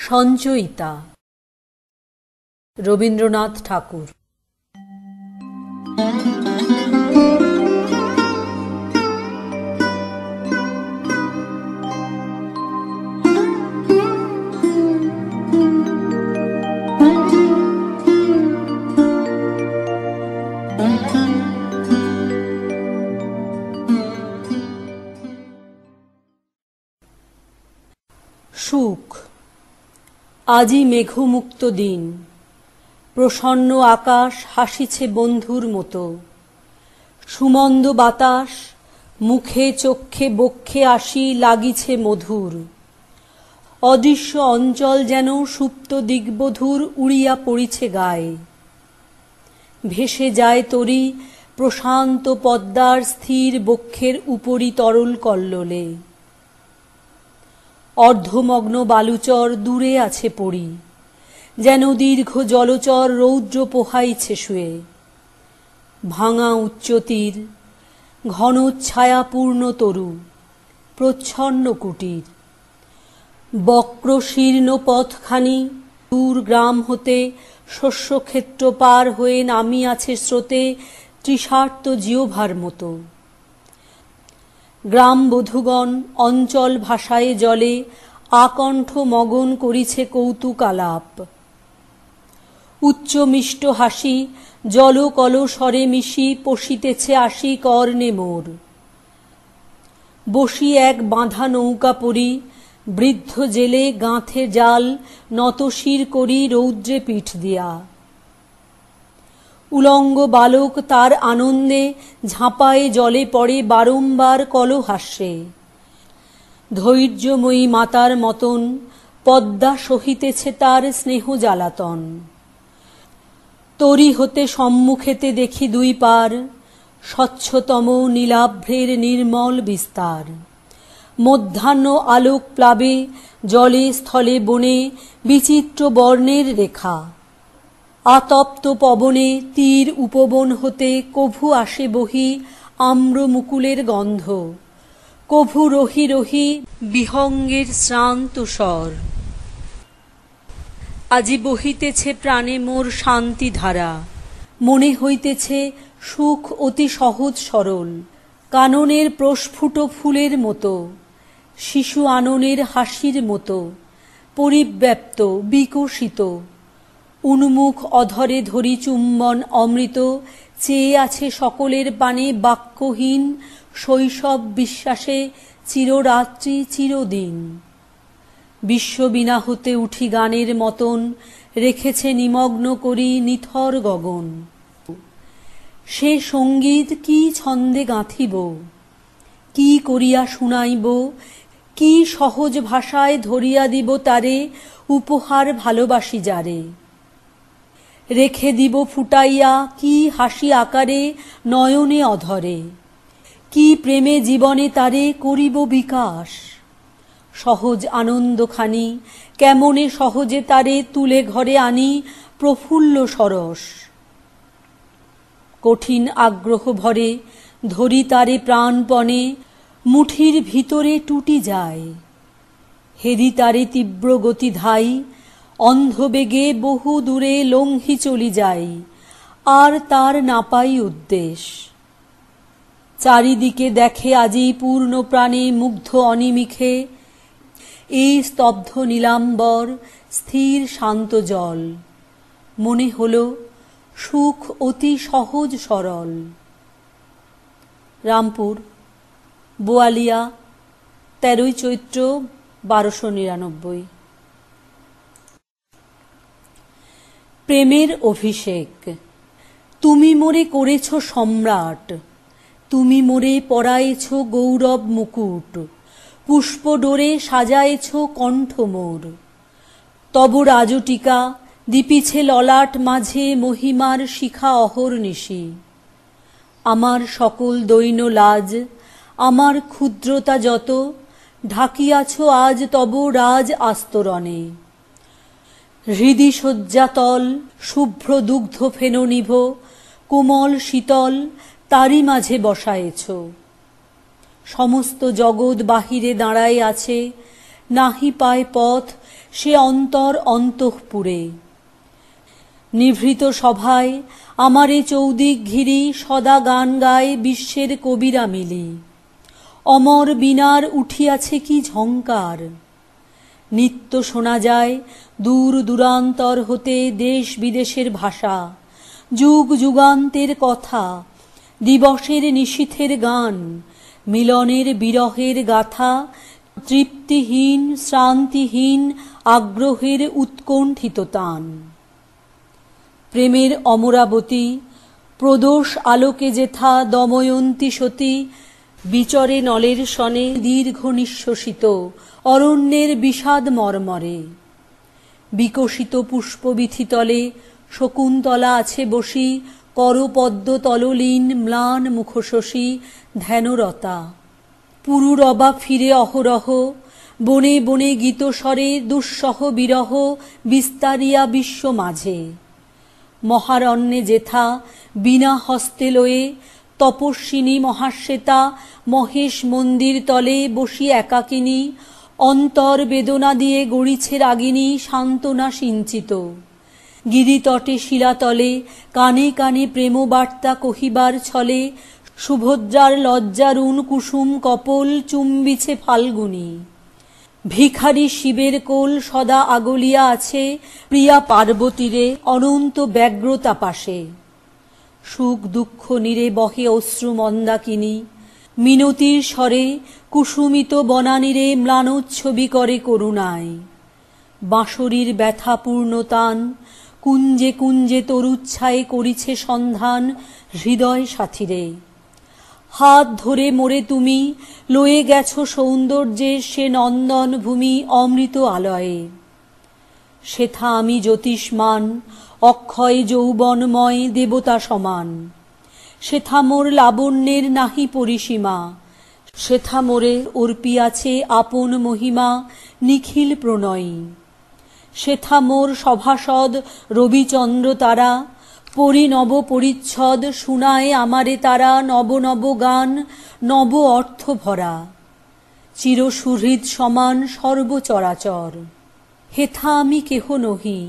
সঞ্চয়িতা রবীন্দ্রনাথ ঠাকুর। সুখ আজি মেঘমুক্ত দিন, প্রসন্ন আকাশ হাসিছে বন্ধুর মতো। সুমন্দ বাতাস মুখে চক্ষে বক্ষে আসি লাগিছে মধুর। অদৃশ্য অঞ্চল যেন সুপ্ত দিগ্বধূর উড়িয়া পড়িছে গায়ে। ভেসে যায় তরি প্রশান্ত পদ্মার স্থির বক্ষের উপরি তরল কল্লোলে। অর্ধমগ্ন বালুচর দূরে আছে পড়ি, যেন দীর্ঘ জলচর রৌদ্র পোহাইছে শুয়ে। ভাঙা উচ্চতীর ঘনচ্ছায়াপূর্ণ তরু প্রচ্ছন্ন কুটির। বক্র শীর্ণ পথখানি দূর গ্রাম হতে শস্যক্ষেত্র পার হয়ে নামিয়াছে স্রোতে তৃষার্ত জিহ্বার মতো। গ্রাম বধূগণ অঞ্চল ভাষায় জলে আকণ্ঠ মগন করিছে কৌতুক আলাপ। উচ্চ মিষ্ট হাসি জল কলস্বরে মিশি পশিতেছে আসি কর্ণে মোর। বসি এক বাঁধা নৌকা পরি, বৃদ্ধ জেলে গাঁথে জাল নতশির করি রৌদ্রে পিঠ দিয়া। উলঙ্গ বালক তার আনন্দে ঝাঁপায়ে জলে পড়ে বারংবার কলহাস্যে। ধৈর্যময়ী মাতার মতন পদ্মা সহিতেছে তার স্নেহ জ্বালাতন। তরি হতে সম্মুখেতে দেখি দুই পার, স্বচ্ছতম নীলাভ্রের নির্মল বিস্তার। মধ্যাহ্ন আলোক প্লাবে জলে স্থলে বনে বিচিত্র বর্ণের রেখা। আতপ্ত পবনে তীর উপবন হতে কভু আসে বহি আম্র মুকুলের গন্ধ, কভু রহি রহি বিহঙ্গের শ্রান্ত স্বর। আজি বহিতেছে প্রাণে মোর শান্তি ধারা, মনে হইতেছে সুখ অতি সহজ সরল। কাননের প্রস্ফুট ফুলের মতো, শিশু আননের হাসির মতো, পরিব্যাপ্ত বিকশিত। উন্মুখ অধরে ধরি চুম্বন অমৃত, চেয়ে আছে সকলের পানে বাক্যহীন শৈশব বিশ্বাসে চিররাত্রি চিরদিন। বিশ্ববীণা হতে উঠি গানের মতন, রেখেছে নিমগ্ন করি নিথর গগন। সে সঙ্গীত কি ছন্দে গাঁথিব, কি করিয়া শুনাইব, কি সহজ ভাষায় ধরিয়া দিব তারে উপহার ভালোবাসি যারে। রেখে দিব ফুটাইয়া কি হাসি আকারে নয়নে অধরে, কি প্রেমে জীবনে তারে করিব বিকাশ। সহজ আনন্দখানি কেমনে সহজে তারে তুলে ঘরে আনি প্রফুল্ল সরস। কঠিন আগ্রহ ভরে ধরি তারে প্রাণপণে, মুঠির ভিতরে টুটি যায়। হেরি তারে তীব্র গতি ধাই, অন্ধবেগে বহু দূরে লঙ্ঘি চলি যাই, আর তার না পাই উদ্দেশ। চারিদিকে দেখে আজি পূর্ণ প্রাণে মুগ্ধ অনিমিখে এই স্তব্ধ নীলাম্বর স্থির শান্ত জল। মনে হল সুখ অতি সহজ সরল। রামপুর, বোয়ালিয়া, 13 চৈত্র 1299। প্রেমের অভিষেক। তুমি মোরে করেছ সম্রাট, তুমি মোরে পরায়েছ গৌরব মুকুট, পুষ্প ডোরে সাজায়েছ কণ্ঠ মোর। তব রাজটিকা দীপিছে ললাট মাঝে মহিমার শিখা অহর্নিশি। আমার সকল দৈন্য লাজ, আমার ক্ষুদ্রতা যত, ঢাকিয়াছ আজ তব রাজ আস্তরণে। হৃদি শয্যাতল শুভ্র দুগ্ধ ফেননিভ, কোমল শীতল তারি মাঝে বসায়েছ। সমস্ত জগৎ বাহিরে দাঁড়ায় আছে, নাহি পায় পথ সে অন্তর অন্তঃপুরে। নিভৃত সভায় আমারে চৌদিক ঘিরি সদা গান গায় বিশ্বের কবিরা মিলি। অমর বীণার উঠিয়াছে কি ঝঙ্কার, নিত্য শোনা যায় দূর দূরান্তর হতে দেশ বিদেশের ভাষা, যুগ যুগান্তের কথা, দিবসের নিশীথের গান, মিলনের বিরহের গাথা, তৃপ্তিহীন শ্রান্তিহীন আগ্রহের উৎকণ্ঠিত তান। প্রেমের অমরাবতী প্রদোষ আলোকে যেথা দময়ন্তী সতী বিচরে নলের সনে দীর্ঘ নিঃশ্বসিত অরণ্যের বিষাদ মর্মরে। বিকশিত পুষ্পবিথিতলে শকুন্তলা আছে বসি, করপদ্ম তললীন ম্লান মুখশশী ধ্যানরতা। পুরুরবা ফিরে অহরহ, বনে বনে গীতস্বরে দুঃসহ বিরহ বিস্তারিয়া বিশ্ব মাঝে। মহারণ্যে যেথা বিনা হস্তে লয়ে তপস্বিনী মহাশ্বেতা মহেশ মন্দির তলে বসি একাকিনী, অন্তর বেদনা দিয়ে গড়িছে রাগিনী সান্ত্বনা সিঞ্চিত। গিরিতটে শিলাতলে কানে কানে প্রেমবার্তা কহিবার ছলে, সুভদ্রার লজ্জারুণ কুসুম কপল চুম্বিছে ফাল্গুনী। ভিখারি শিবের কোল সদা আগলিয়া আছে প্রিয়া পার্বতীরে অনন্ত ব্যগ্রতা পাশে। সুখ দুঃখ নীরে বহে অশ্রু মন্দাকিনী, মিনতির স্বরে কুসুমিত বনানীরে ম্লানোচ্ছবি করে করুণায়। বাঁশরীর ব্যথাপূর্ণ তান কুঞ্জে কুঞ্জে তরুচ্ছায়ে করিছে সন্ধান হৃদয় সাথীরে। হাত ধরে মোরে তুমি লয়ে গেছো সৌন্দর্যের সে নন্দন ভূমি অমৃত আলয়ে। সেথা আমি জ্যোতিষ্মান অক্ষয় যৌবনময় দেবতা সমান। সেথা মোর লাবণ্যের নাহি পরিসীমা, সেথা মোরে অর্পিয়াছে আপন মহিমা নিখিল প্রণয়ী। সেথা মোর সভাসদ রবিচন্দ্র তারা, পরিনব পরিচ্ছদ শুনায় আমারে তারা নব নব গান নব অর্থ ভরা। চিরসুহৃদ সমান সর্বচরাচর। হেথা আমি কেহ নহি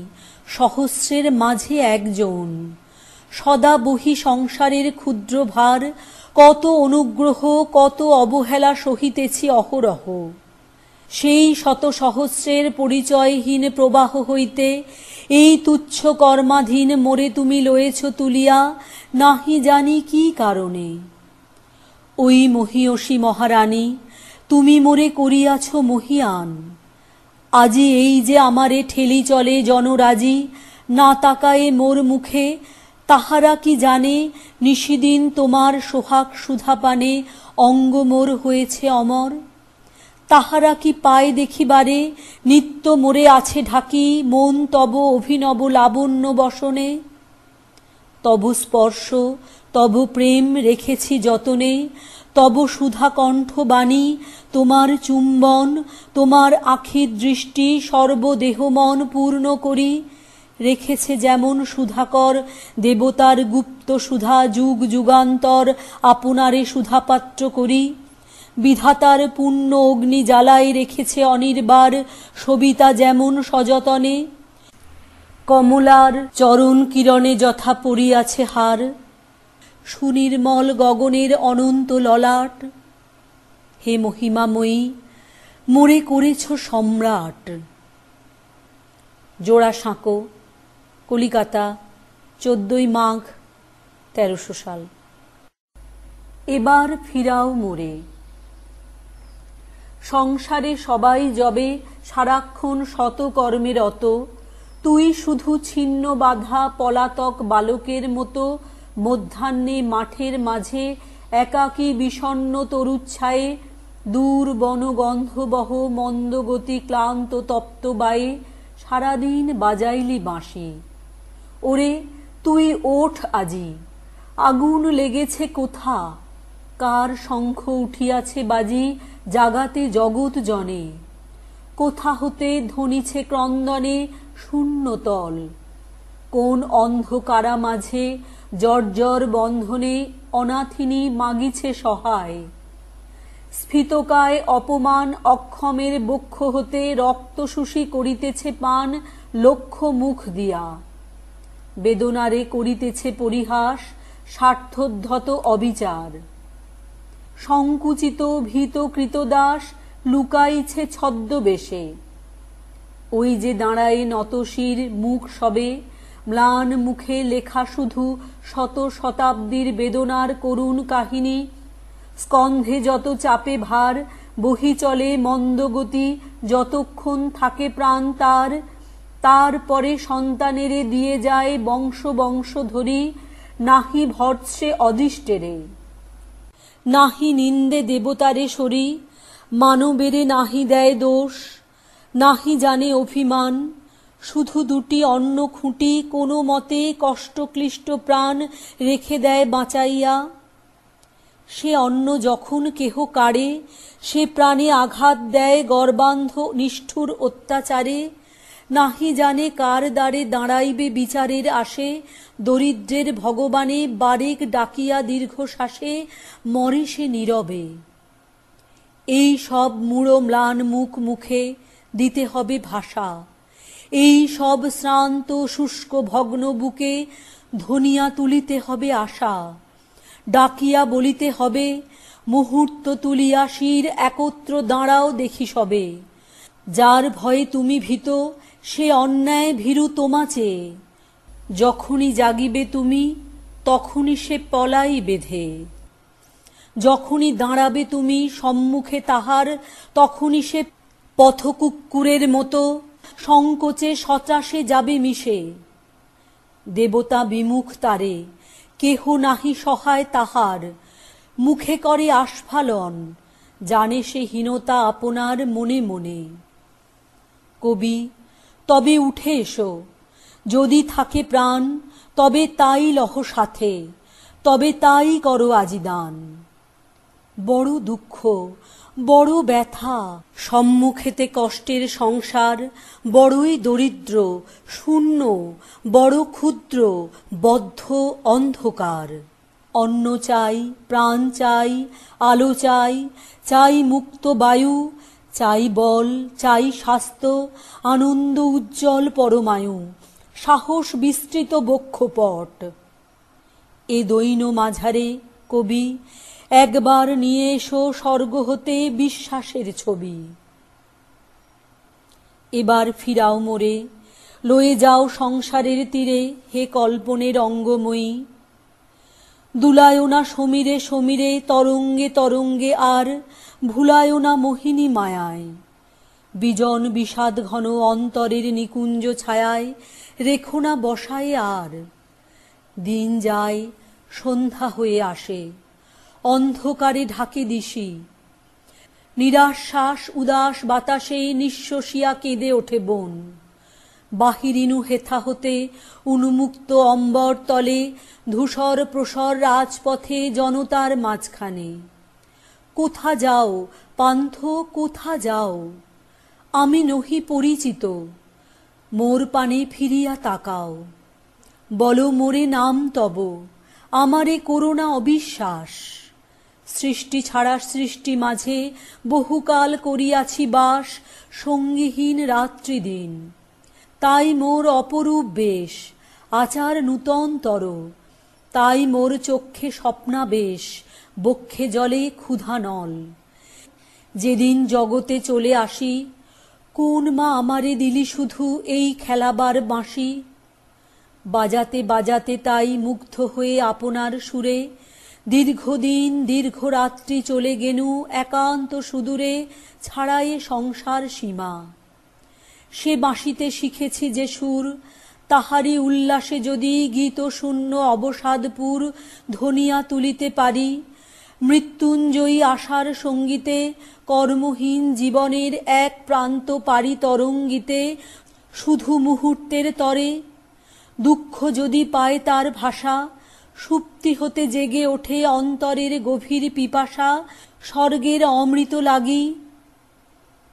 সহস্রের মাঝে একজন, সদা বহি সংসারের ক্ষুদ্র ভার, কত অনুগ্রহ কত অবহেলা সহিতেছি অহরহ। সেই শত সহস্রের পরিচয়হীন প্রবাহ হইতে এই তুচ্ছ কর্মাধীন মোরে তুমি লয়েছ তুলিয়া, নাহি জানি কি কারণে। ওই মহীয়সী মহারানী তুমি মোরে করিয়াছ মহিয়ান। আজি এই যে আমারে ঠেলি চলে জনরাজি, না তাকায়ে মোর মুখে, তাহারা কি জানে নিশিদিন তোমার সোহাগ সুধাপানে অঙ্গ মোর হয়েছে অমর। তাহারা কি পায় দেখিবারে নিত্য মোরে আছে ঢাকি মন তব অভিনব লাবণ্য বসনে। তব স্পর্শ তব প্রেম রেখেছি যতনে, তব সুধা কণ্ঠ বাণী তোমার চুম্বন তোমার আখির দৃষ্টি সর্বদেহ মন পূর্ণ করি। রেখেছে যেমন সুধাকর দেবতার গুপ্ত সুধা যুগ যুগান্তর আপনারে সুধাপাত্র করি। বিধাতার পুণ্য অগ্নি জ্বালায় রেখেছে অনির্বার সবিতা যেমন সযতনে। কমলার চরণ কিরণে যথা পড়িয়াছে হার, সুনির্মল গগনের অনন্ত ললাট। হে মহিমাময়ী মোরে করেছ সম্রাট। জোড়াসাঁকো, কলিকাতা, 14 মাঘ 1300 সাল। এবার ফিরাও মোরে। সংসারে সবাই যবে সারাক্ষণ শত কর্মে রত, তুই শুধু ছিন্ন বাঁধা পলাতক বালকের মতো মধ্যাহ্নে মাঠের মাঝে একাকী বিষণ্ণ তরুচ্ছায়ে দূর বনগন্ধবহ মন্দগতি ক্লান্ত তপ্ত বায়ে সারাদিন বাজাইলি বাঁশি। ওরে তুই ওঠ আজি, আগুন লেগেছে কোথা, কার শঙ্খ উঠিয়াছে বাজি জাগাতে জগৎ জনে। কোথা হতে ধ্বনিছে ক্রন্দনে শূন্যতল, কোন অন্ধকারা মাঝে জর্জর বন্ধনে অনাথিনী মাগিছে সহায়। স্ফীতকায় অপমান অক্ষমের বক্ষ হতে রক্তশুষি করিতেছে পান লক্ষ মুখ দিয়া। বেদনারে করিতেছে পরিহাস স্বার্থোদ্ধত অবিচার। সংকুচিত ভীত কৃতদাস লুকাইছে ছদ্মবেশে। ওই যে দাঁড়ায় নতশির মুখ সবে, ম্লান মুখে লেখা শুধু শত শতাব্দীর বেদনার করুণ কাহিনী। স্কন্ধে যত চাপে ভার, বহি চলে মন্দগতি, যতক্ষণ থাকে প্রাণ তার। তারপরে সন্তানেরে দিয়ে যায় বংশ বংশ ধরি, নাহি ভর্ৎসে অদিষ্টেরে। নাহি নিন্দে দেবতারে সরি, মানবেরে নাহি দেয় দোষ। নাহি জানে অভিমান, শুধু দুটি অন্ন খুঁটি কোনো মতে কষ্টক্লিষ্ট প্রাণ রেখে দেয় বাঁচাইয়া। সে অন্ন যখন কেহ কাড়ে, সে প্রাণে আঘাত দেয় গর্বান্ধ নিষ্ঠুর অত্যাচারে। নাহি জানে কার দ্বারে দাঁড়াইবে বিচারের আসে, দরিদ্রের ভগবানে বারেক ডাকিয়া দীর্ঘশ্বাসে মরে সে নীরবে। এই সব মূঢ় ম্লান মুখ মুখে দিতে হবে ভাষা। এই সব শ্রান্ত শুষ্ক ভগ্ন বুকে ধনিয়া তুলিতে হবে আশা। ডাকিয়া বলিতে হবে, মুহূর্ত তুলিয়া শির একত্র দাঁড়াও দেখি সবে। যার ভয়ে তুমি ভীত, সে অন্যায় ভীরু তোমা চেয়ে। যখনই জাগিবে তুমি, তখনই সে পলাই বেঁধে। যখনই দাঁড়াবে তুমি সম্মুখে তাহার, তখনই সে পথকুক্কুরের মতো সংকোচে সত্রাসে যাবে মিশে। দেবতা বিমুখ তারে, কেহ নাহি সহায় তাহার। মুখে করে আস্ফালন, জানে সে হীনতা আপনার মনে মনে। কবি, তবে উঠে এসো, যদি থাকে প্রাণ, তবে তাই লহ সাথে, তবে তাই করো আজি দান। বড় দুঃখ, বড় ব্যথা, সম্মুখেতে কষ্টের সংসার। বড়ই দরিদ্র, শূন্য, বড় ক্ষুদ্র, বদ্ধ অন্ধকার। অন্ন চাই, প্রাণ চাই, আলো চাই, চাই মুক্ত বায়ু, চাই বল, চাই স্বাস্থ্য, আনন্দ উজ্জ্বল পরমায়ু, সাহস বিস্তৃত বক্ষপট। এ দৈন মাঝারে কবি, একবার নিয়ে এসো স্বর্গ হতে বিশ্বাসের ছবি। এবার ফিরাও মোরে, লয়ে যাও সংসারের তীরে, হে কল্পনের অঙ্গময়ী। দুলায়ও না সমীরে সমীরে, তরঙ্গে তরঙ্গে আর, ভুলায়ও না মোহিনী মায়ায়। বিজন বিষাদ ঘন অন্তরের নিকুঞ্জ ছায়ায়, রেখো না বসায়ে আর। দিন যায়, সন্ধ্যা হয়ে আসে, অন্ধকারে ঢাকে দিশি। নিরাশ্বাস উদাস বাতাসে নিঃশ্বসিয়া কেঁদে ওঠে বন। বাহিরিনু হেথা হতে উন্মুক্ত অম্বর তলে, ধূসর প্রসর রাজপথে জনতার মাঝখানে। কোথা যাও পান্থ, কোথা যাও? আমি নহি পরিচিত, মোর পানে ফিরিয়া তাকাও। বলো মোরে নাম তব, আমারে করোনা অবিশ্বাস। সৃষ্টি ছাড়া সৃষ্টি মাঝে বহুকাল করিয়াছি বাস, সঙ্গীহীন রাত্রি দিন। তাই মোর অপরূপ বেশ, আচার নূতনতর। তাই মোর চক্ষে স্বপ্নাবেশ, বক্ষে জলে ক্ষুধা নল। যেদিন জগতে চলে আসি, কোন মা আমারে দিলি শুধু এই খেলাবার বাঁশি। বাজাতে বাজাতে তাই মুগ্ধ হয়ে আপনার সুরে, দীর্ঘদিন দীর্ঘ রাত্রি চলে গেনু একান্ত সুদূরে, ছাড়ায়ে সংসার সীমা। সে বাঁশিতে শিখেছি যে সুর, তাহারি উল্লাসে যদি গীত শূন্য অবসাদপুর ধ্বনিয়া তুলিতে পারি। মৃত্যুঞ্জয়ী আশার সঙ্গীতে, কর্মহীন জীবনের এক প্রান্ত পারি তরঙ্গিতে, শুধু মুহূর্তের তরে। দুঃখ যদি পায় তার ভাষা, সুপ্তি হতে জেগে ওঠে অন্তরের গভীর পিপাসা, স্বর্গের অমৃত লাগি।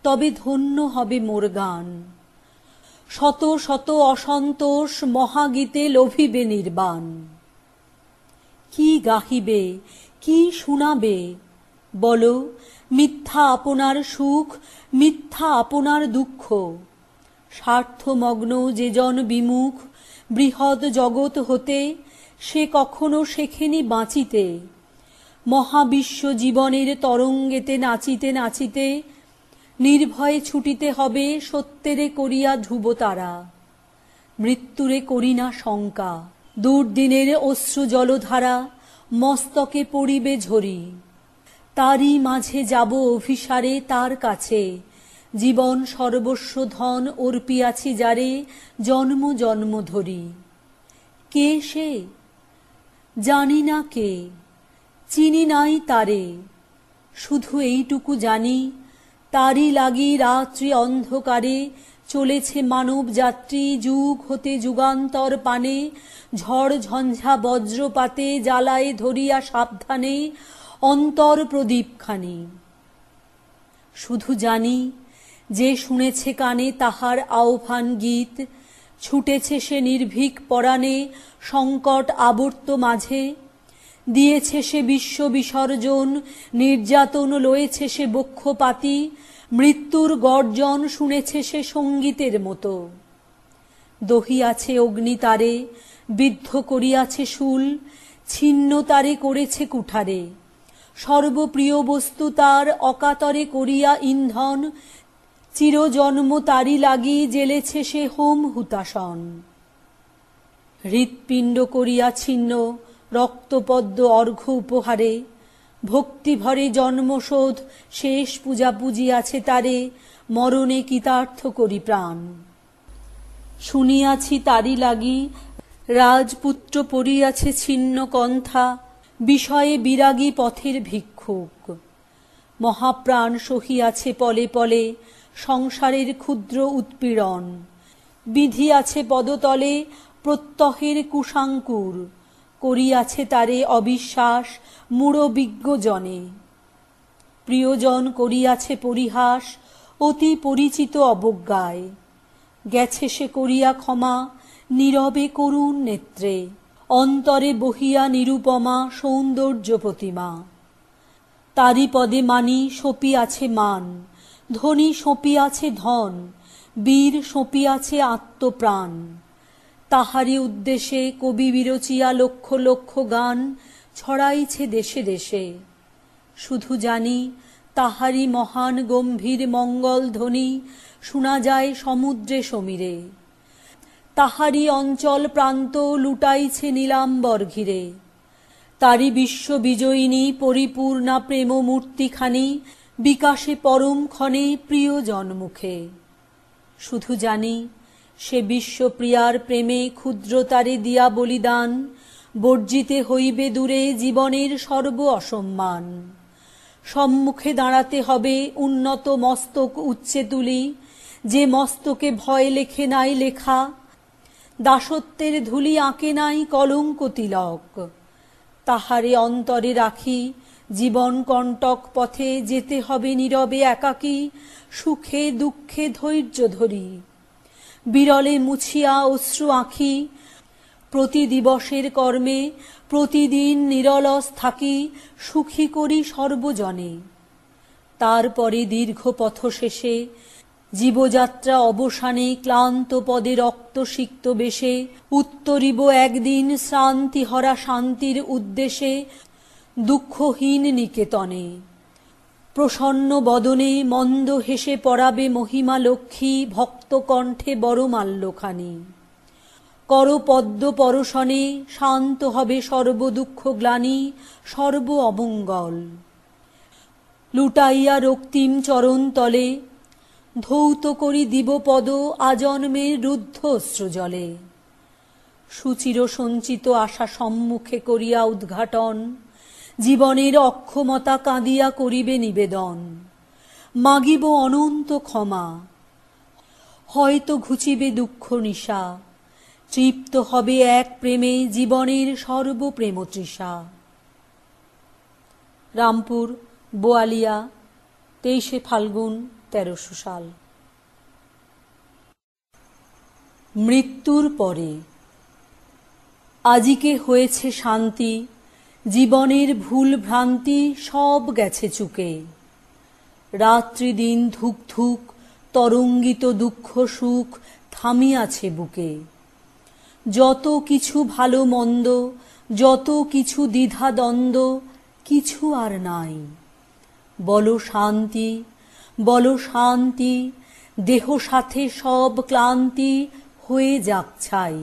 তবে ধন্য হবে মোর গান, শত শত অসন্তোষ মহাগীতে লোভিবে নির্বাণ। কি গাহিবে, কি শুনাবে, বলো মিথ্যা আপনার সুখ, মিথ্যা আপনার দুঃখ। স্বার্থমগ্ন যে জন বিমুখ বৃহৎ জগৎ হতে, সে কখনো শেখেনি বাঁচিতে। মহাবিশ্ব জীবনের তরঙ্গেতে নাচিতে নাচিতে নির্ভয়ে ছুটিতে হবে সত্যেরে করিয়া ধ্রুবতারা। মৃত্যুরে করি না শঙ্কা, দুর্দিনের অশ্রু জলধারা মস্তকে পড়িবে ঝরি। তারই মাঝে যাব অভিসারে তার কাছে, জীবন সর্বস্ব ধন অর্পিয়াছি যারে জন্ম জন্ম ধরি। কে সে? জানি না কে, চিনি নাই তারে, শুধু এইটুকু জানি তারই লাগি রাত্রি অন্ধকারে চলেছে মানব যাত্রী যুগ হতে যুগান্তর পানে। ঝড় ঝঞ্ঝা বজ্রপাতে জ্বালায় ধরিয়া সাবধানে অন্তর প্রদীপখানি। শুধু জানি যে শুনেছে কানে তাহার আহ্বান গীত, ছুটেছে সে নির্ভীক পরাণে সংকট আবর্ত মাঝে। দিয়েছে সে বিশ্ব বিসর্জন, নির্যাতন লয়েছে সে বক্ষপাতি, মৃত্যুর গর্জন শুনেছে সে সঙ্গীতের মতো। দহিয়াছে অগ্নি তারে, বিদ্ধ করিয়াছে শূল, ছিন্ন তারে করেছে কুঠারে। সর্বপ্রিয় বস্তু তার অকাতরে করিয়া ইন্ধন, চিরজন্ম তারি লাগি জেলেছে সে হোম হুতাশন। হৃৎপিণ্ড করিয়া ছিন্ন রক্তপদ্ম অর্ঘ্য উপহারে, ভক্তি ভরে জন্মশোধ শেষ পূজা পুজিয়াছে তারে, মরণে কৃতার্থ করি প্রাণ। শুনিয়াছি তারি লাগি রাজপুত্র পড়িয়াছে ছিন্ন কন্থা, বিষয়ে বিরাগী পথের ভিক্ষুক। মহাপ্রাণ সহিয়াছে পলে পলে সংসারের ক্ষুদ্র উৎপীড়ন, বিধিয়াছে পদতলে প্রত্যহের কুশাঙ্কুর, করিয়াছে তারে অবিশ্বাস মূঢ়বিজ্ঞ জনে। প্রিয়জন করিয়াছে পরিহাস অতি পরিচিত অবজ্ঞায়, গেছে সে করিয়া ক্ষমা নীরবে করুণ নেত্রে, অন্তরে বহিয়া নিরুপমা সৌন্দর্য প্রতিমা। তারি পদে মানি সঁপিয়াছে মান, ধনী সঁপিয়াছে ধন, বীর সঁপিয়াছে আত্মপ্রাণ। তাহারি উদ্দেশে কবি বিরচিয়া লক্ষ লক্ষ গান ছড়াইছে দেশে দেশে। শুধু জানি তাহারি মহান গম্ভীর মঙ্গল ধ্বনি শোনা যায় সমুদ্রে সমীরে। তাহারি অঞ্চল প্রান্ত লুটাইছে নীলাম্বর ঘিরে। তারি বিশ্ব বিজয়িনী পরিপূর্ণা প্রেম মূর্তিখানি বিকাশে পরম ক্ষণে প্রিয়জন মুখে। শুধু জানি সে বিশ্বপ্রিয়ার প্রেমে ক্ষুদ্রতারে দিয়া বলিদান, বর্জিতে হইবে দূরে জীবনের সর্ব অসম্মান। সম্মুখে দাঁড়াতে হবে উন্নত মস্তক উচ্চে তুলি, যে মস্তকে ভয় লেখে নাই লেখা, দাসত্বের ধূলি আঁকে নাই কলঙ্ক তিলক। তাহারে অন্তরে রাখি জীবন কণ্টক পথে যেতে হবে নীরবে একাকী, সুখে দুঃখে ধৈর্য ধরি। বিরলে মুছিয়া অশ্রু আঁখি, প্রতি দিবসের কর্মে প্রতিদিন নিরলস থাকি, সুখী করি সর্বজনে। তারপরে দীর্ঘ পথ শেষে জীবযাত্রা অবসানে ক্লান্ত পদে রক্তসিক্ত বেশে উত্তরিব একদিন শ্রান্তিহরা শান্তির উদ্দেশে দুঃখহীন নিকেতনে। প্রসন্ন বদনে মন্দ হেসে পড়াবে মহিমা লক্ষ্মী ভক্ত কণ্ঠে বড় মাল্যখানি। করপদ্ম পরশনে শান্ত হবে সর্বদুঃখ গ্লানি সর্ব অমঙ্গল। লুটাইয়া রক্তিম চরণ তলে ধৌত করি দিবপদ আজন্মের রুদ্ধ অশ্রুজলে। সুচির সঞ্চিত আশা সম্মুখে করিয়া উদ্ঘাটন, জীবনের অক্ষমতা কাঁদিয়া করিবে নিবেদন। মাগিব অনন্ত ক্ষমা, হয়তো ঘুচিবে দুঃখ নিশা, তৃপ্ত হবে এক প্রেমে জীবনের সর্বপ্রেমতৃষা। রামপুর, বোয়ালিয়া, 23 ফাল্গুন 1300 সাল। মৃত্যুর পরে আজিকে হয়েছে শান্তি, জীবনের ভুল ভ্রান্তি সব গেছে চুকে। রাত্রি দিন ধুক ধুক তরঙ্গিত দুঃখ সুখ থামিয়াছে বুকে। যত কিছু ভালো মন্দ, যত কিছু দ্বিধা দ্বন্দ্ব, কিছু আর নাই। বলো শান্তি, বলো শান্তি, দেহ সাথে সব ক্লান্তি হয়ে যাক ছাই।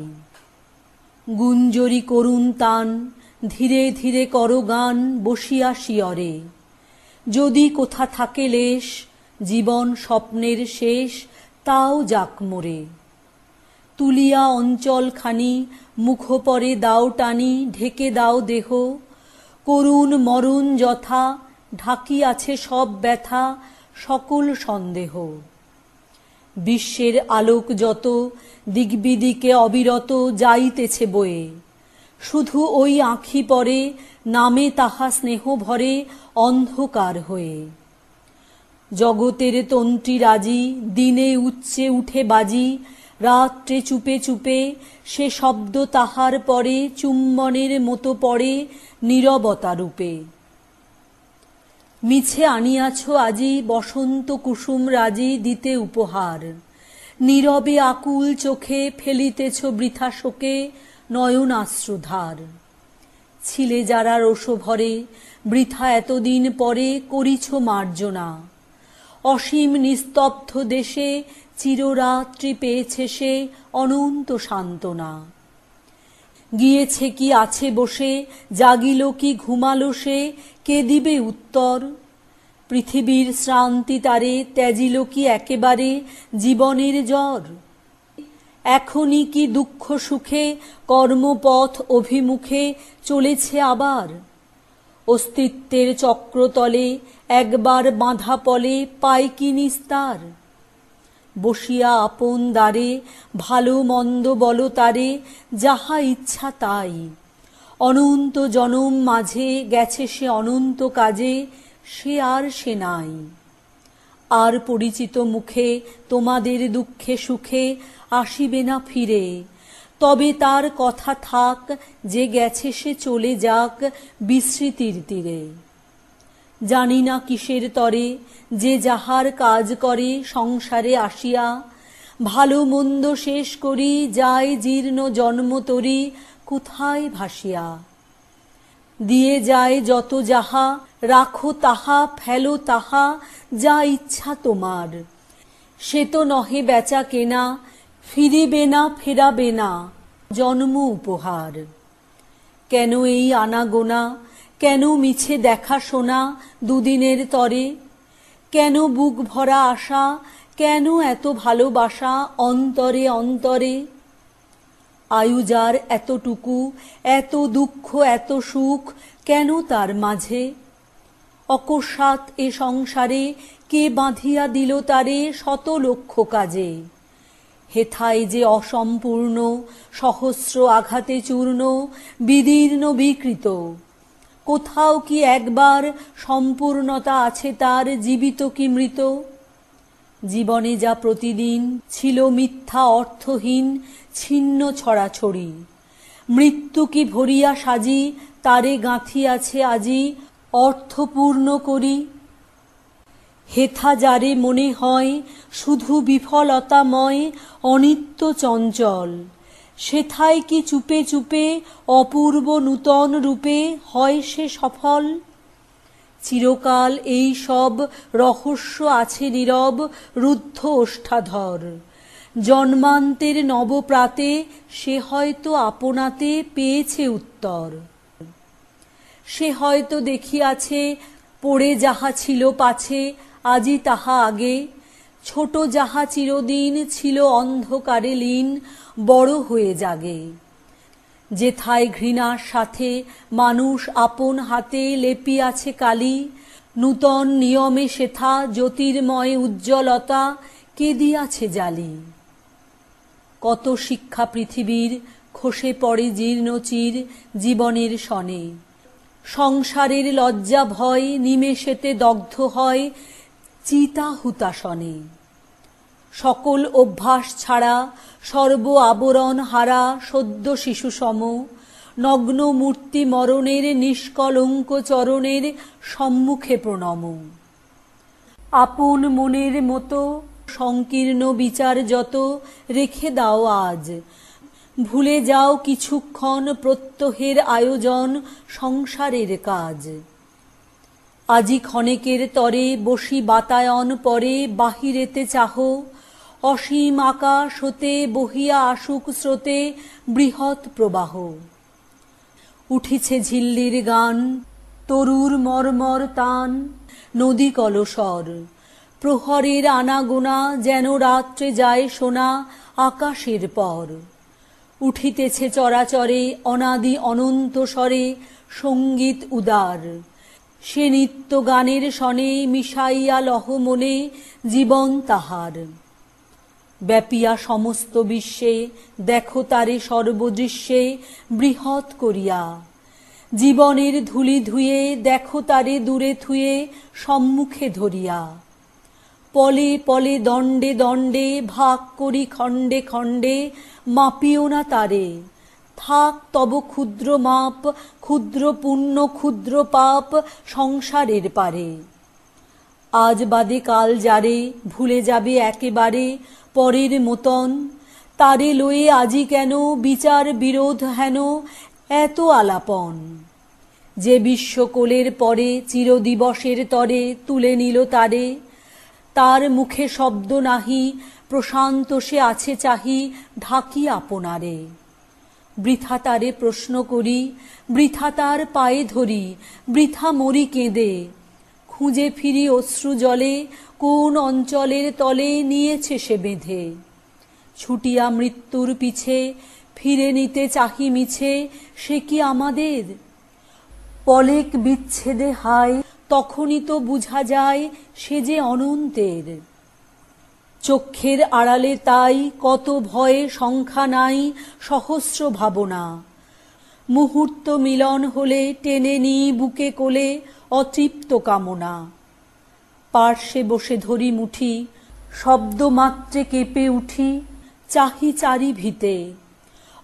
গুঞ্জরি করুণ তান, ধীরে ধীরে করো গান বসিয়া শিয়রে। যদি কোথা থাকে লেশ, জীবন স্বপ্নের শেষ, তাও যাক মরে। তুলিয়া অঞ্চলখানি মুখপরে দাও টানি, ঢেকে দাও দেহ। করুণ মরণ যথা ঢাকিয়াছে সব ব্যথা, সকল সন্দেহ। বিশ্বের আলোক যত দিগ্বিদিকে অবিরত যাইতেছে বয়ে, শুধু ওই আঁখি পরে নামে তাহা স্নেহ ভরে অন্ধকার হয়ে। জগতের তন্ত্রী রাজি, দিনে উচ্চে উঠে বাজি, রাত্রে চুপে চুপে সে শব্দ তাহার পরে চুম্বনের মতো পড়ে নীরবতা রূপে। মিছে আনিয়াছ আজি বসন্ত কুসুম রাজি দিতে উপহার, নীরবে আকুল চোখে ফেলিতেছ বৃথা শোকে নয়নাশ্রুধার। ছিলে যারা রোষভরে বৃথা এতদিন পরে করিছ মার্জনা, অসীম নিস্তব্ধ দেশে চিররাত্রি পেয়েছে সে অনন্ত সান্ত্বনা। গিয়েছে কি আছে বসে, জাগিল কি ঘুমালো সে, কে দিবে উত্তর? পৃথিবীর শ্রান্তি তারে ত্যাজিল কি একেবারে জীবনের জ্বর? এখনই কি দুঃখ সুখে কর্মপথ অভিমুখে চলেছে আবার? অস্তিত্বের চক্রতলে একবার বাঁধা পলে পায় কি নিস্তার? বসিয়া আপন দ্বারে ভালো মন্দ বলো তারে, যাহা ইচ্ছা তাই। অনন্ত জনম মাঝে গেছে সে অনন্ত কাজে, সে আর সে নাই। আর পরিচিত মুখে তোমাদের দুঃখে সুখে আসিবে না ফিরে, তবে তার কথা থাক, যে গেছে সে চলে যাক বিস্মৃতির তীরে। জানি না কিসের তরে যে যাহার কাজ করে সংসারে আসিয়া, ভালো মন্দ শেষ করি যায় জীর্ণ জন্ম তরি কোথায় ভাসিয়া। দিয়ে যায় যত যাহা, রাখো তাহা ফেলো তাহা, যা ইচ্ছা তোমার। সে তো নহে বেচা কেনা, ফিরিবে না ফেরাবে না জন্ম উপহার। কেন এই আনাগোনা, কেন মিছে দেখা শোনা দুদিনের তরে? কেন বুক ভরা আশা, কেন এত ভালোবাসা অন্তরে অন্তরে? আয়ু যার এতটুকু, এত দুঃখ এত সুখ, কেন তার মাঝে? অকস্মাৎ এ সংসারে কে বাঁধিয়া দিল তারে শত লক্ষ কাজে? হেথায় যে অসম্পূর্ণ সহস্র আঘাতে চূর্ণ, বিদীর্ণ বিকৃত। কোথাও কি একবার সম্পূর্ণতা আছে তার, জীবিত কি মৃত? জীবনে যা প্রতিদিন ছিল মিথ্যা অর্থহীন ছিন্ন ছড়াছড়ি, মৃত্যু কি ভরিয়া সাজি তারে গাঁথিয়াছে আজি অর্থপূর্ণ করি। হেথা যারে মনে হয় শুধু বিফলতাময় অনিত্য চঞ্চল, সেথায় কি চুপে চুপে অপূর্ব নূতন রূপে হয় সে সফল? চিরকাল এই সব রহস্য আছে নীরব রুদ্ধ ওষ্ঠাধর, জন্মান্তের নবপ্রাতে সে হয়তো আপনাতে পেয়েছে উত্তর। সে হয়তো দেখিয়াছে পড়ে যাহা ছিল পাছে আজি তাহা আগে, ছোট যাহা চিরদিন ছিল অন্ধকারে লীন বড় হয়ে জাগে। যেথায় ঘৃণার সাথে মানুষ আপন হাতে লেপিয়াছে কালি, নূতন নিয়মে সেথা জ্যোতির্ময় উজ্জ্বলতা কে দিয়াছে জালি। কত শিক্ষা পৃথিবীর খসে পড়ে জীর্ণচির জীবনের সনে, সংসারের লজ্জা ভয় নিমেষেতে দগ্ধ হয় চিতা হুতাসনে। সকল অভ্যাস ছাড়া সর্ব আবরণ হারা সদ্য শিশু সম, নগ্ন মূর্তি মরণের নিষ্কলঙ্ক চরণের সম্মুখে প্রণম। আপন মনের মতো সংকীর্ণ বিচার যত রেখে দাও আজ, ভুলে যাও কিছুক্ষণ প্রত্যহের আয়োজন সংসারের কাজ। আজি ক্ষণেকের তরে বসি বাতায়ন পরে বাহিরেতে চাহ, অসীম আকাশ হতে বহিয়া আসুক স্রোতে বৃহৎ প্রবাহ। উঠিছে ঝিল্লির গান, তরুর মর্মর তান, নদী কলসর, প্রহরের আনাগোনা যেন রাত্রে যায় শোনা আকাশের পর। উঠিতেছে চরাচরে অনাদি অনন্ত স্বরে সঙ্গীত উদার, সে নিত্য গানের সনে মিশাইয়া লহ মনে জীবন তাহার। ব্যাপিয়া সমস্ত বিশ্বে দেখো তারে সর্বদৃশ্যে বৃহৎ করিয়া, জীবনের ধূলি ধুয়ে দেখো তারে দূরে থুয়ে সম্মুখে ধরিয়া। পলে পলে দণ্ডে দণ্ডে ভাগ করি খণ্ডে খণ্ডে মাপিও না তারে, থাক তব ক্ষুদ্র মাপ, ক্ষুদ্র পুণ্য ক্ষুদ্র পাপ সংসারের পারে। আজ বাদে কাল যারে ভুলে যাবে একেবারে পরের মতন, তারে লয়ে আজি কেন বিচার বিরোধ হেন এত আলাপন। যে বিশ্বকোলের পরে চিরদিবসের তরে তুলে নিল তারে, তার মুখে শব্দ নাহি, প্রশান্ত সে আছে চাহি ঢাকি আপনারে। বৃথা তারে প্রশ্ন করি, বৃথা তার পায়ে ধরি, বৃথা মরি কেঁদে, খুঁজে ফিরি অশ্রু জলে কোন অঞ্চলের তলে নিয়েছে সে বেঁধে। ছুটিয়া মৃত্যুর পিছে ফিরে নিতে চাহি মিছে, সে কি আমাদের? পলেক বিচ্ছেদে হায় তখনই তো বুঝা যায় সে যে অনন্তের। চক্ষের আড়ালে তাই কত ভয়ে সংখ্যা নাই সহস্র ভাবনা, মুহূর্ত মিলন হলে টেনে নি বুকে কোলে অতৃপ্ত কামনা। পার্শ্বে বসে ধরি মুঠি, শব্দ মাত্রে কেঁপে উঠি, চাহি চারি ভিতে,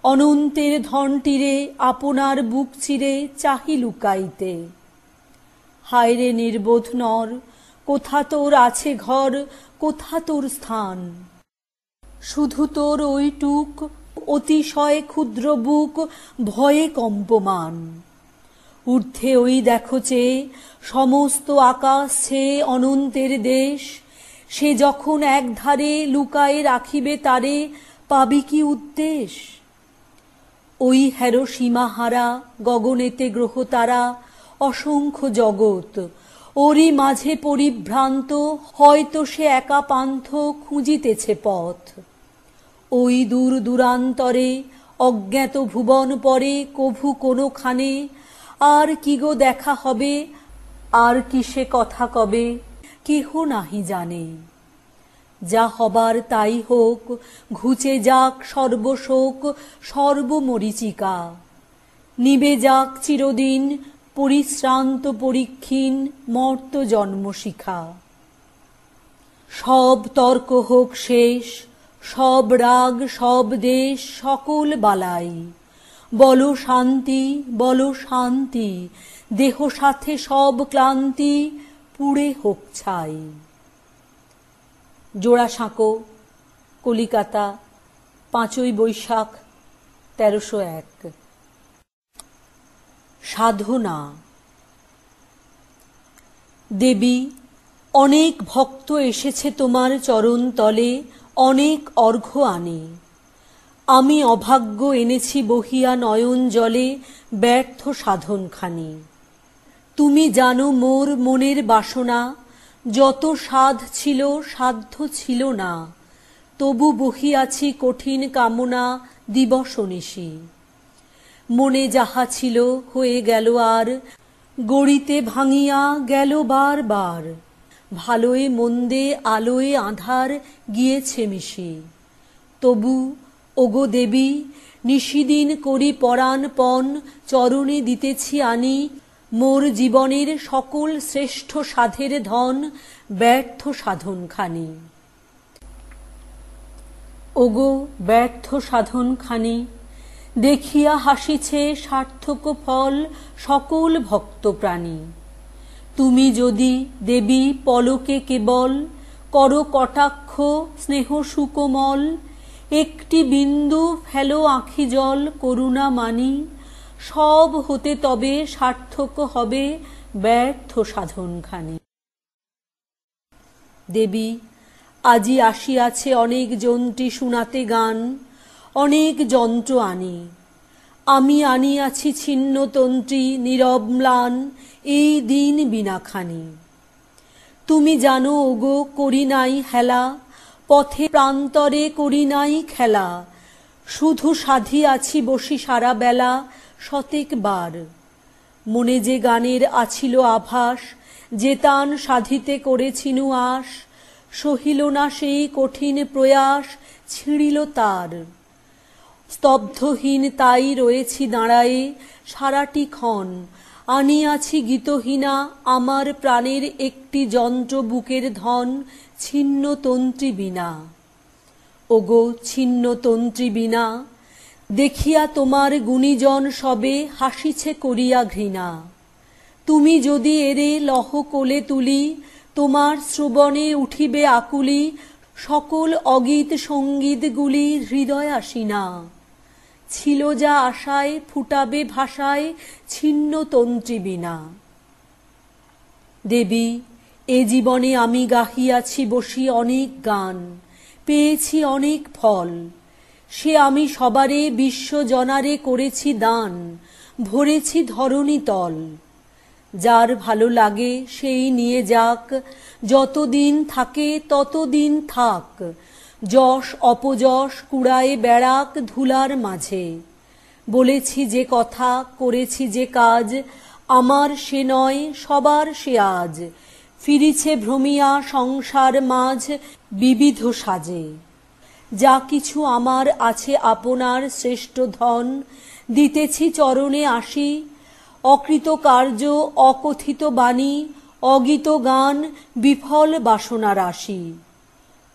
অনন্তের ধনটিরে আপনার বুক চিরে চাহি লুকাইতে। হায়রে নির্বোধ নর, কোথা তোর আছে ঘর, কোথা তোর স্থান? শুধু তোর ওইটুক অতিশয় ক্ষুদ্র বুক ভয়ে কম্পমান। ঊর্ধ্বে ওই দেখো চেয়ে সমস্ত আকাশ ছেয়ে অনন্তের দেশ, সে যখন একধারে লুকায়ে রাখিবে তারে পাবি কি উদ্দেশ? ওই হেরো সীমাহারা গগনেতে গ্রহ তারা অসংখ্য জগৎ, ওরই মাঝে পরিভ্রান্ত হয়তো সে একা পান্থ খুঁজিতেছে পথ। ওই দূর দূরান্তরে অজ্ঞাত ভুবন পরে কভু কোনোখানে আর কি গো দেখা হবে, আর কি সে কথা কবে, কেহ নাহি জানে। যা হবার তাই হোক, ঘুচে যাক সর্বশোক সর্বমরীচিকা, নিবে যাক চিরদিন পরিশ্রান্ত পরীক্ষীণ মর্ত জন্মশিখা। সব তর্ক হোক শেষ, সব রাগ সব দেশ সকল বালাই, বলো শান্তি বলো শান্তি, দেহ সাথে সব ক্লান্তি পুড়ে হোক ছাই। জোড়াসাঁকো, কলিকাতা, 5ই বৈশাখ 1301। সাধনা। দেবী, অনেক ভক্ত এসেছে তোমার চরণ তলে, অনেক অর্ঘ্য আনে। আমি অভাগ্য এনেছি বহিয়া নয়ন জলে ব্যর্থ সাধনখানি। তুমি জানো মোর মনের বাসনা, যত সাধ ছিল সাধ্য ছিল না, তবু বহিয়াছি কঠিন কামনা দিবস নিশি। মনে যাহা ছিল হয়ে গেল আর, গড়িতে ভাঙিয়া গেল বার বার, ভালোয় মন্দে আলোয় আঁধার গিয়েছে মিশি। তবু ওগো দেবী, নিশিদিন করি পরাণপণ চরণে দিতেছি আনি, মোর জীবনের সকল শ্রেষ্ঠ সাধের ধন ব্যর্থ সাধনখানি। ওগো ব্যর্থ সাধনখানি, দেখিয়া হাসিছে সার্থক ফল সকল ভক্ত প্রাণী। তুমি যদি দেবী পলকে কেবল কর কটাক্ষ স্নেহ সুকোমল, একটি বিন্দু ফেলো আঁখি জল করুণা মানি, সব হতে তবে সার্থক হবে ব্যর্থ সাধনখানি। দেবী আজি আসিয়াছে অনেক যন্ত্রী শুনাতে গান, অনেক যন্ত্র আনি, আমি আনিয়াছি ছিন্নতন্ত্রী নীরব ম্লান এই দিন বিনাখানি। তুমি জানো ওগো করি নাই হেলা, পথে প্রান্তরে করি নাই খেলা, শুধু সাধিয়াছি বসি সারা বেলা শতেকবার। মনে যে গানের আছিল আভাস, যে তান সাধিতে করেছিনু আশ, সহিল না সেই কঠিন প্রয়াস, ছিঁড়িল তার। স্তব্ধহীন তাই রয়েছি দাঁড়ায়ে সারাটি ক্ষণ, আনিয়াছি গীতহীনা আমার প্রাণের একটি যন্ত্র বুকের ধন, ছিন্ন তন্ত্রী বীণা। ওগো ছিন্ন তন্ত্রী বীণা, দেখিয়া তোমার গুণীজন সবে হাসিছে করিয়া ঘৃণা। তুমি যদি এরে লহ কোলে তুলি, তোমার শ্রবণে উঠিবে আকুলি, সকল অগীত সঙ্গীতগুলি হৃদয় আসিনা। ছিল যা আশায় ফুটাবে ভাষায় ছিন্ন তন্ত্রী বীণা। দেবী এ জীবনে আমি গাহিয়াছি বসি অনেক গান, পেয়েছি অনেক ফল, সে আমি সবারে বিশ্বজনারে করেছি দান, ভরেছি ধরণী তল। যার ভালো লাগে সেই নিয়ে যাক, যতদিন থাকে ততদিন থাক, যশ অপযশ কুড়ায়ে বেড়াক ধুলার মাঝে। বলেছি যে কথা করেছি যে কাজ, আমার সে নয় সবার সে আজ, ফিরিছে ভ্রমিয়া সংসার মাঝ বিবিধ সাজে। যা কিছু আমার আছে আপনার শ্রেষ্ঠ ধন, দিতেছি চরণে আসি, অকৃত কার্য অকথিত বাণী, অগীত গান বিফল বাসনা রাশি।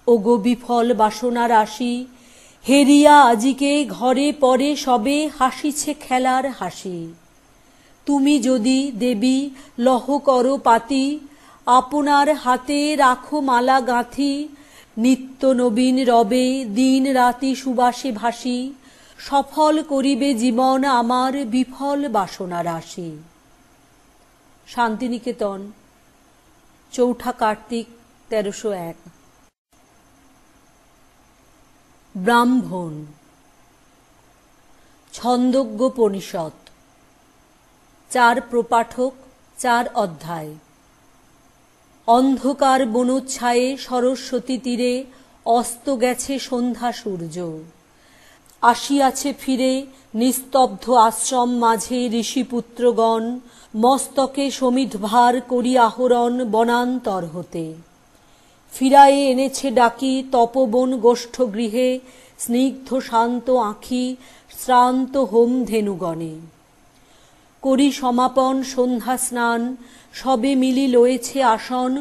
ওগো বিফল বাসনা রাশি, হেরিয়া আজিকে ঘরে পরে সবে হাসিছে খেলার হাসি। তুমি যদি দেবী লহ করো পাতি, আপনার হাতে রাখো মালা গাঁথি, নিত্য নবীন রবে দিন রাতি সুবাসে ভাসি, সফল করিবে জীবন আমার বিফল বাসনা রাশি। শান্তিনিকেতন, ৪ঠা কার্তিক ১৩০১। ব্রাহ্মণ। ছন্দোজ্ঞোপনিষৎ, ৪ প্রপাঠক ৪ অধ্যায়। অন্ধকার বনোচ্ছায়ে সরস্বতী তীরে অস্ত গেছে সন্ধ্যা সূর্য, আসিয়াছে ফিরে নিস্তব্ধ আশ্রম মাঝে ঋষিপুত্রগণ, মস্তকে সমিধভার করি আহরণ বনান্তর হতে। ফিরায়ে এনেছে ডাকি তপবন গোষ্ঠ গৃহে, স্নিগ্ধ শান্ত আঁখি শ্রান্ত হোম ধেনুগণে। করি সমাপন সন্ধ্যা স্নান, সবে মিলি লয়েছে আসন,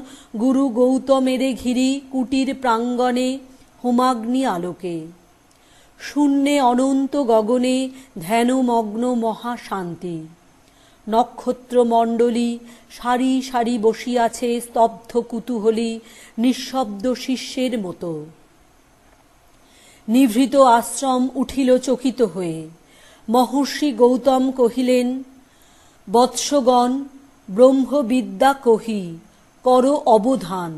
গুরু গৌতমেরে ঘিরি কুটির প্রাঙ্গণে হোমাগ্নি আলোকে। শূন্যে অনন্ত গগনে ধ্যানমগ্ন মহাশান্তি, নক্ষত্রমণ্ডলী সারি সারি বসিয়াছে স্তব্ধ কুতূহলী নিঃশব্দ শিষ্যের মতো। নিভৃত আশ্রম উঠিল চকিত হয়ে। মহর্ষি গৌতম কহিলেন, বৎসগণ, ব্রহ্মবিদ্যা কহি, কর অবধান।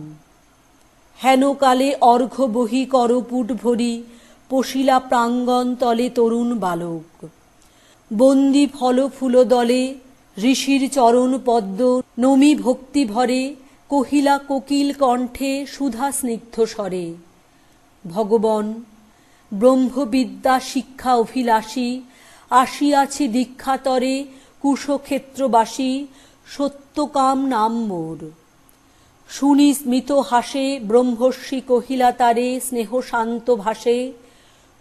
হেনকালে অর্ঘ্য বহি করপুট ভরি, পশিলা প্রাঙ্গণ তলে তরুণ বালক। বন্দি ফল ফুল দলে ঋষির চরণ পদ্ম নমি ভক্তি ভরে, কহিলা কোকিল কণ্ঠে সুধা স্নিগ্ধ স্বরে, ভগবন, ব্রহ্মবিদ্যা শিক্ষা অভিলাষী, আসিয়াছি দীক্ষাতরে কুশক্ষেত্রবাসী, সত্যকাম নাম মোর। শুনি স্মিত হাসে ব্রহ্মর্ষি কহিলা তারে স্নেহ শান্ত ভাষে,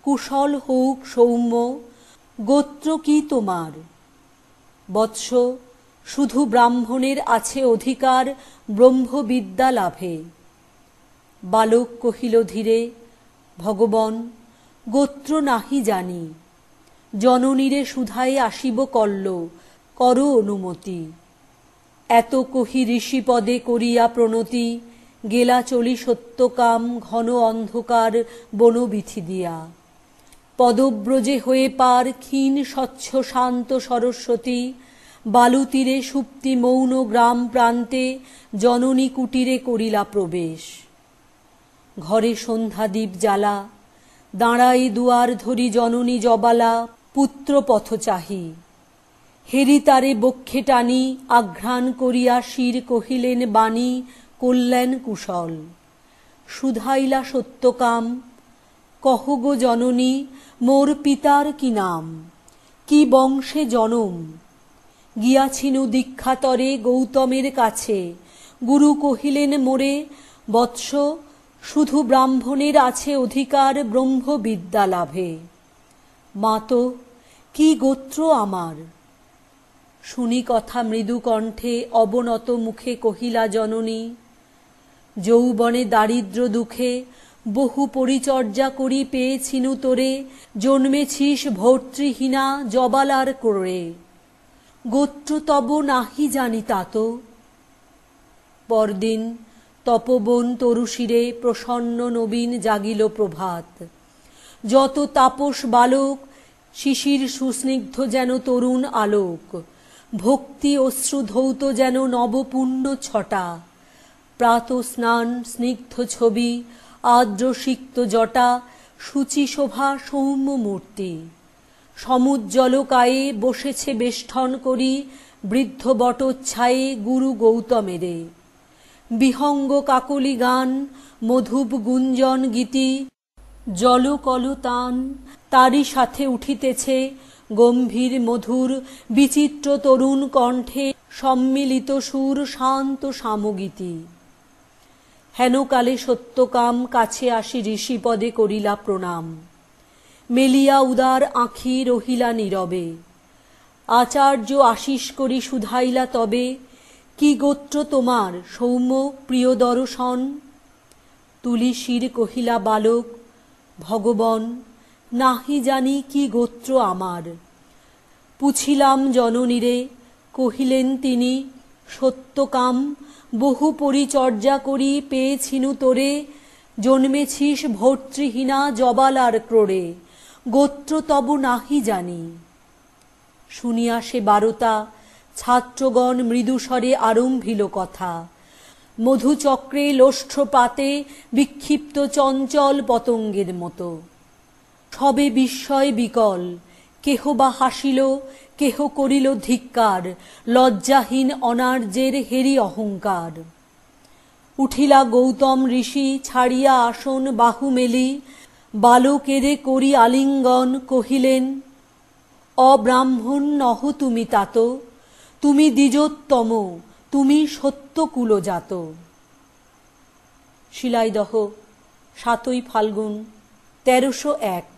কুশল হউক সৌম্য, গোত্র কি তোমার? বৎস, শুধু ব্রাহ্মণের আছে অধিকার ব্রহ্মবিদ্যা লাভে। বালক কহিল ধীরে, ভগবন, গোত্র নাহি জানি, জননীরে সুধায় আসিব কল্ল, কর অনুমতি। এত কহি ঋষিপদে করিয়া প্রণতি, গেলা চলি সত্যকাম ঘন অন্ধকার বনবিথি দিয়া। পদব্রজে হয়ে পার ক্ষীণ স্বচ্ছ শান্ত সরস্বতী, বালুতীরে সুপ্তি মৌন গ্রাম প্রান্তে জননী কুটিরে করিলা প্রবেশ। ঘরে সন্ধ্যাদীপ জ্বালা, দাঁড়াই দুয়ার ধরি জননী জবালা, পুত্র পথ চাহি। হেরি তারে বক্ষে টানি, আঘ্রাণ করিয়া শির কহিলেন বাণী, কল্যাণ কুশল। শুধাইলা সত্যকাম, কহ গো জননী, মোর পিতার কি নাম, কি বংশে জনম। গিয়াছিনু দীক্ষাতরে গৌতমের কাছে, গুরু কহিলেন মোরে, বৎস শুধু ব্রাহ্মণের আছে অধিকার ব্রহ্মবিদ্যা লাভে। মাতো, কি গোত্র আমার। শুনি কথা মৃদু কণ্ঠে অবনত মুখে কহিলা জননী, যৌবনে দারিদ্র দুঃখে বহু পরিচর্যা করি পেয়েছিনু তোরে, জন্মেছিস ভর্তৃহীনা জবালার করে, গোত্র তব নাহি জানি তাত। পরদিন তপবন তরুশিরে প্রসন্ন নবীন জাগিল প্রভাত। যত তাপস বালক শিশির সুস্নিগ্ধ যেন তরুণ আলোক, ভক্তি অশ্রু ধৌত যেন নবপুণ্য ছটা। প্রাত স্নান স্নিগ্ধ ছবি, আর্দ্র সিক্ত জটা, শুচি শোভা সৌম্য মূর্তি। সমুজ্জ্বল কায়ে বসেছে বেষ্টন করি, বৃদ্ধ বটোচ্ছায়ে গুরু গৌতমেরে। বিহঙ্গ কাকলি গান, মধুপ গুঞ্জন গীতি, জলকলতান তারই সাথে উঠিতেছে গম্ভীর মধুর বিচিত্র তরুণ কণ্ঠে সম্মিলিত সুর শান্ত সামগীতি। হেনকালে সত্যকাম কাছে আসি ঋষিপদে করিলা প্রণাম, মেলিয়া উদার আঁখি রহিলা নীরবে। আচার্য আশিস করি শুধাইলা তবে, কি গোত্র তোমার সৌম্য প্রিয় দর্শন। তুলি শির কহিলা বালক, ভগবন নাহি জানি কি গোত্র আমার। পুছিলাম জননীরে, কহিলেন তিনি, সত্যকাম বহু পরিচর্যা করি পেয়েছিনু তোরে, জন্মেছিস ভর্তৃহীনা জবালার ক্রোড়ে, গোত্র তব নাহি জানি। শুনিয়া সে বারতা ছাত্রগণ মৃদুস্বরে আরম্ভিল কথা, মধুচক্রে লোষ্ঠপাতে বিক্ষিপ্ত চঞ্চল পতঙ্গের মতো। সবে বিস্ময় বিকল, কেহ বা হাসিল, কেহ করিল ধিক্কার, লজ্জাহীন অনার্যের হেরি অহংকার। উঠিলা গৌতম ঋষি ছাড়িয়া আসন বাহু মেলি, বালকেরে করি আলিঙ্গন কহিলেন, অব্রাহ্মণ নহ তুমি তাত, তুমি দ্বিজোত্তম, তুমি সত্যকুলজাত। শিলাইদহ ৭ই ফাল্গুন ১৩০১।